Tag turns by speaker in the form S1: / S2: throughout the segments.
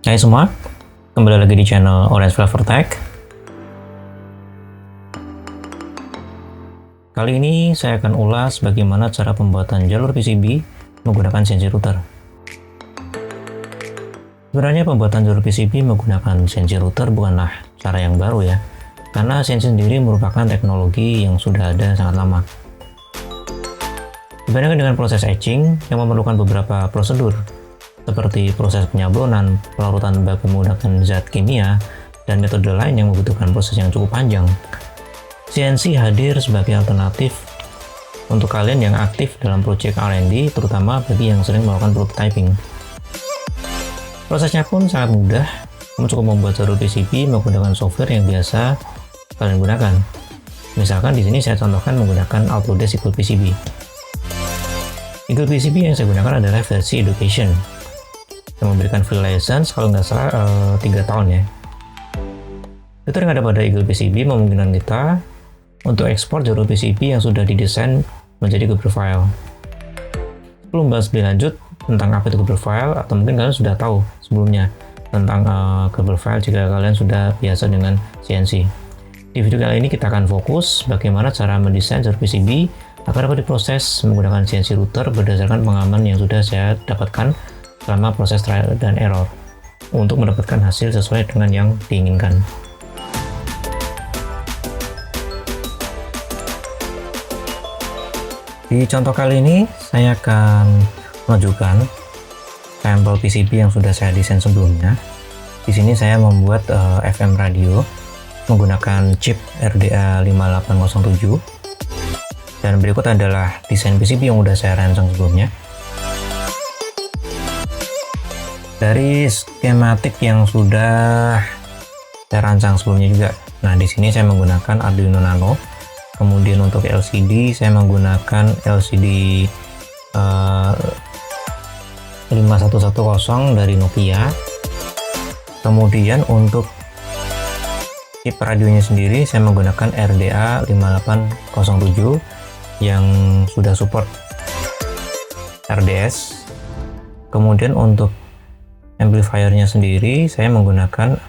S1: Hai semua, kembali lagi di channel Orange Flavor Tech. Kali ini saya akan ulas bagaimana cara pembuatan jalur PCB menggunakan CNC router. Sebenarnya pembuatan jalur PCB menggunakan CNC router bukanlah cara yang baru ya, karena CNC sendiri merupakan teknologi yang sudah ada sangat lama. Dibandingkan dengan proses etching yang memerlukan beberapa prosedur, seperti proses penyablonan, pelarutan baku menggunakan zat kimia, dan metode lain yang membutuhkan proses yang cukup panjang. CNC hadir sebagai alternatif untuk kalian yang aktif dalam proyek R&D, terutama bagi yang sering melakukan prototyping. Prosesnya pun sangat mudah, kamu cukup membuat jalur PCB menggunakan software yang biasa kalian gunakan. Misalkan di sini saya contohkan menggunakan Autodesk Eagle PCB. Eagle PCB yang saya gunakan adalah versi Education, yang memberikan free license kalau nggak salah 3 tahun ya. Fitur yang ada pada Eagle PCB memungkinkan kita untuk ekspor jalur PCB yang sudah didesain menjadi Gerber file. Sebelum bahas lebih lanjut tentang apa itu Gerber file, atau mungkin kalian sudah tahu sebelumnya tentang Gerber file jika kalian sudah biasa dengan CNC. Di video kali ini kita akan fokus bagaimana cara mendesain jalur PCB agar dapat diproses menggunakan CNC router berdasarkan pengalaman yang sudah saya dapatkan selama proses trial dan error untuk mendapatkan hasil sesuai dengan yang diinginkan. Di contoh kali ini saya akan menunjukkan sampel PCB yang sudah saya desain sebelumnya. Di sini saya membuat FM radio menggunakan chip RDA 5807, dan berikut adalah desain PCB yang sudah saya rancang sebelumnya. Dari skematik yang sudah saya rancang sebelumnya juga. Nah, di sini saya menggunakan Arduino Nano. Kemudian untuk LCD saya menggunakan LCD 5110 dari Nokia. Kemudian untuk chip radionya sendiri saya menggunakan RDA 5807 yang sudah support RDS. Kemudian untuk amplifiernya sendiri saya menggunakan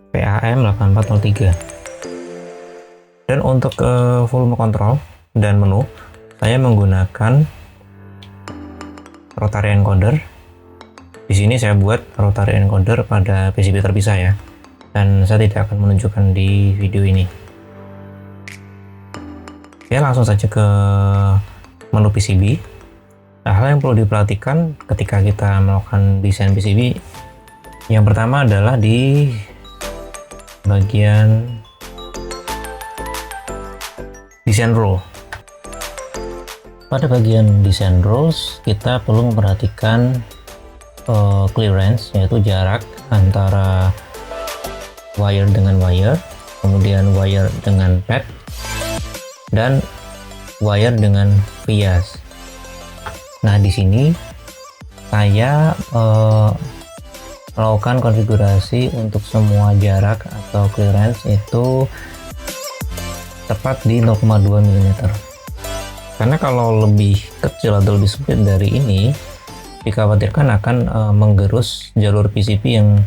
S1: PAM 8403. Dan untuk volume control dan menu saya menggunakan rotary encoder. Di sini saya buat rotary encoder pada PCB terpisah ya, dan saya tidak akan menunjukkan di video ini. Saya langsung saja ke menu PCB. Nah, hal yang perlu diperhatikan ketika kita melakukan desain PCB, yang pertama adalah di bagian desain rule. Pada bagian desain rules kita perlu memperhatikan clearance, yaitu jarak antara wire dengan wire, kemudian wire dengan pad, dan wire dengan vias. Nah, di sini saya melakukan konfigurasi untuk semua jarak atau clearance itu tepat di 0,2 mm. Karena kalau lebih kecil atau lebih sempit dari ini, dikhawatirkan akan menggerus jalur PCB yang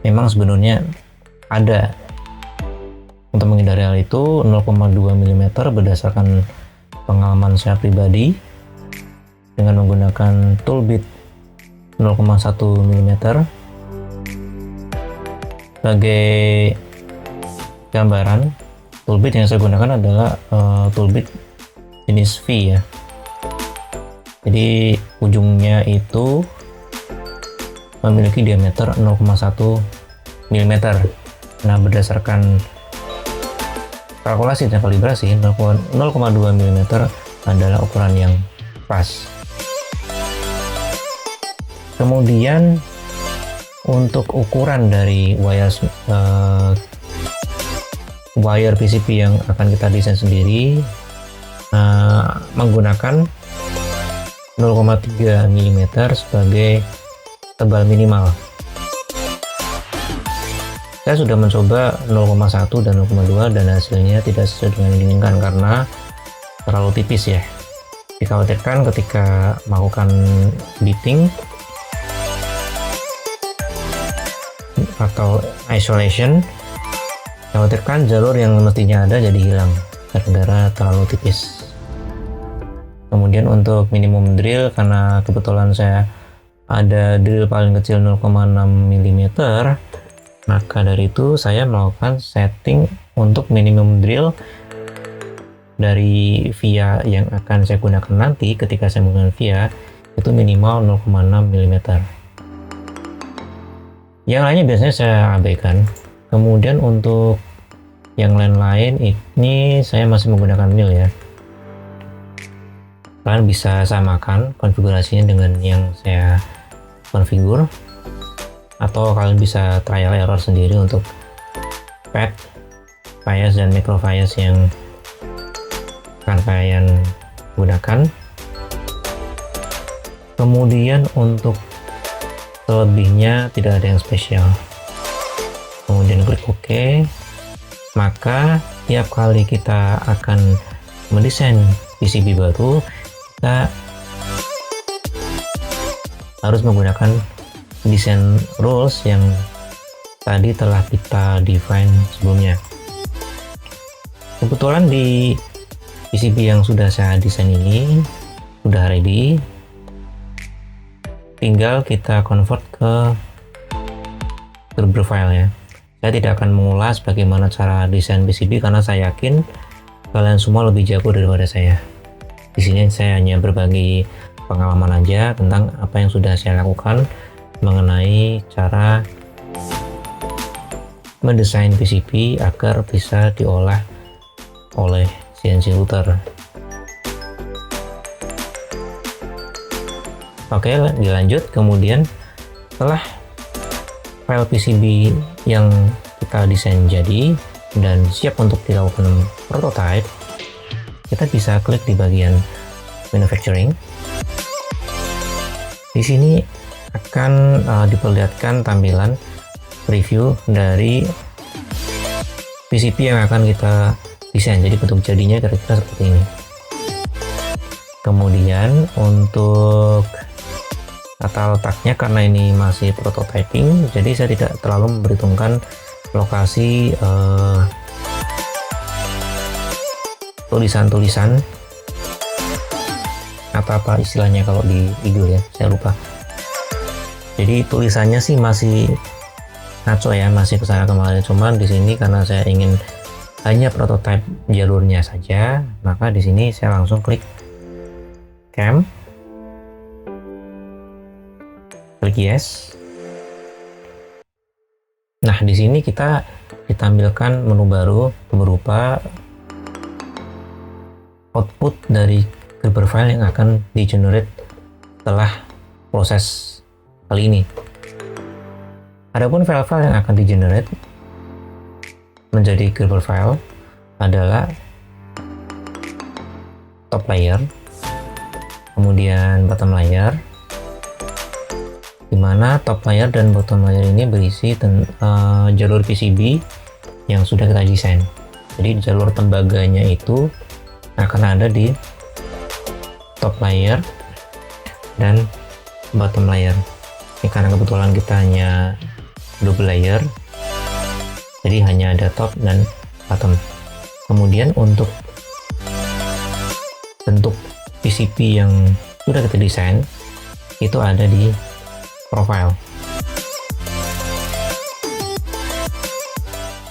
S1: memang sebenarnya ada. Untuk menghindari hal itu, 0,2 mm berdasarkan pengalaman saya pribadi dengan menggunakan tool bit 0,1 mm sebagai gambaran. Toolbit yang saya gunakan adalah toolbit jenis V ya. Jadi ujungnya itu memiliki diameter 0,1 mm. Nah, berdasarkan kalkulasi dan kalibrasi, 0,2 mm adalah ukuran yang pas. Kemudian untuk ukuran dari wire PCB yang akan kita desain sendiri menggunakan 0,3 mm sebagai tebal minimal. Saya sudah mencoba 0,1 dan 0,2 dan hasilnya tidak sesuai dengan yang diinginkan karena terlalu tipis ya. Dikhawatirkan ketika melakukan bitting atau isolation, khawatirkan jalur yang mestinya ada jadi hilang gara-gara terlalu tipis. Kemudian untuk minimum drill, karena kebetulan saya ada drill paling kecil 0,6 mm, maka dari itu saya melakukan setting untuk minimum drill dari via yang akan saya gunakan nanti ketika saya menggunakan via itu minimal 0,6 mm. Yang lainnya biasanya saya abaikan. Kemudian untuk yang lain-lain ini saya masih menggunakan mil ya. Kalian bisa samakan konfigurasinya dengan yang saya konfigur, atau kalian bisa trial error sendiri untuk path, bias, dan macro bias yang akan kalian gunakan. Kemudian untuk selebihnya tidak ada yang spesial. Kemudian klik OK, maka tiap kali kita akan mendesain PCB baru, kita harus menggunakan desain rules yang tadi telah kita define sebelumnya. Kebetulan di PCB yang sudah saya desain ini sudah ready, tinggal kita convert ke Gerber file ya. Saya tidak akan mengulas bagaimana cara desain PCB karena saya yakin kalian semua lebih jago daripada saya. Di sini saya hanya berbagi pengalaman aja tentang apa yang sudah saya lakukan mengenai cara mendesain PCB agar bisa diolah oleh CNC router. Oke, dilanjut. Kemudian setelah file PCB yang kita desain jadi dan siap untuk dilakukan prototype, kita bisa klik di bagian manufacturing. Di sini akan diperlihatkan tampilan preview dari PCB yang akan kita desain. Jadi bentuk jadinya kira-kira seperti ini. Kemudian untuk tata letaknya, karena ini masih prototyping, jadi saya tidak terlalu memperhitungkan lokasi tulisan-tulisan atau apa istilahnya kalau di video ya, saya lupa. Jadi tulisannya sih masih ngaco ya, masih kesana kemari. Cuman di sini karena saya ingin hanya prototype jalurnya saja, maka di sini saya langsung klik cam, klik yes. Nah, di sini kita ditampilkan menu baru berupa output dari Gerber file yang akan di-generate setelah proses kali ini. Adapun file-file yang akan di-generate menjadi Gerber file adalah top layer, kemudian bottom layer, dimana top layer dan bottom layer ini berisi jalur PCB yang sudah kita desain. Jadi jalur tembaganya itu akan ada di top layer dan bottom layer. Ini karena kebetulan kita hanya double layer, jadi hanya ada top dan bottom. Kemudian untuk bentuk PCB yang sudah kita desain itu ada di profile.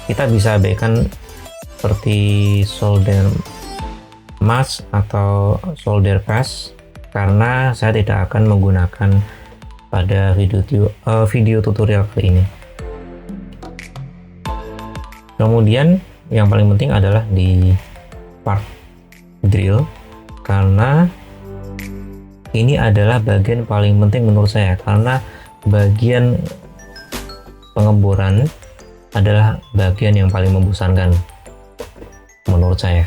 S1: Kita bisa abaikan seperti solder mask atau solder pass karena saya tidak akan menggunakan pada video tutorial kali ini. Kemudian yang paling penting adalah di part drill, karena ini adalah bagian paling penting menurut saya, karena bagian pengeboran adalah bagian yang paling membosankan menurut saya.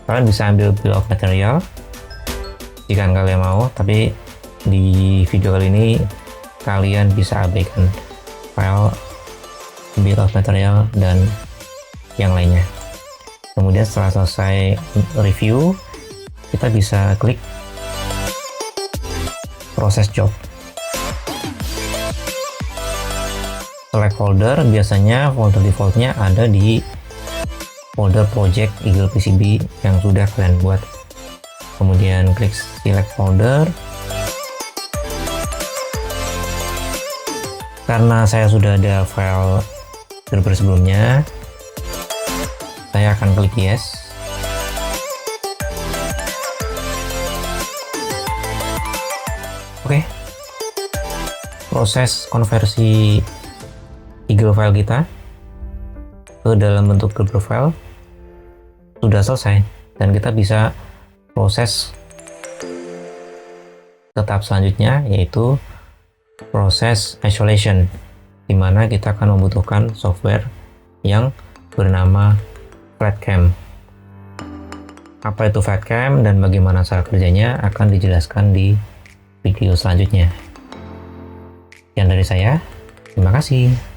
S1: Kalian bisa ambil bill of material jika kalian mau, tapi di video kali ini kalian bisa abaikan file bill of material dan yang lainnya. Kemudian setelah selesai review, kita bisa klik proses job. select folder, biasanya folder defaultnya ada di folder project Eagle PCB yang sudah kalian buat. Kemudian klik select folder. Karena saya sudah ada file server sebelumnya, saya akan klik yes. Oke. Proses konversi Eagle file kita ke dalam bentuk Gerber file sudah selesai, dan kita bisa proses ke tahap selanjutnya, yaitu proses isolation, di mana kita akan membutuhkan software yang bernama FlatCam. Apa itu FlatCam dan bagaimana cara kerjanya akan dijelaskan di video selanjutnya. Sekian dari saya, terima kasih.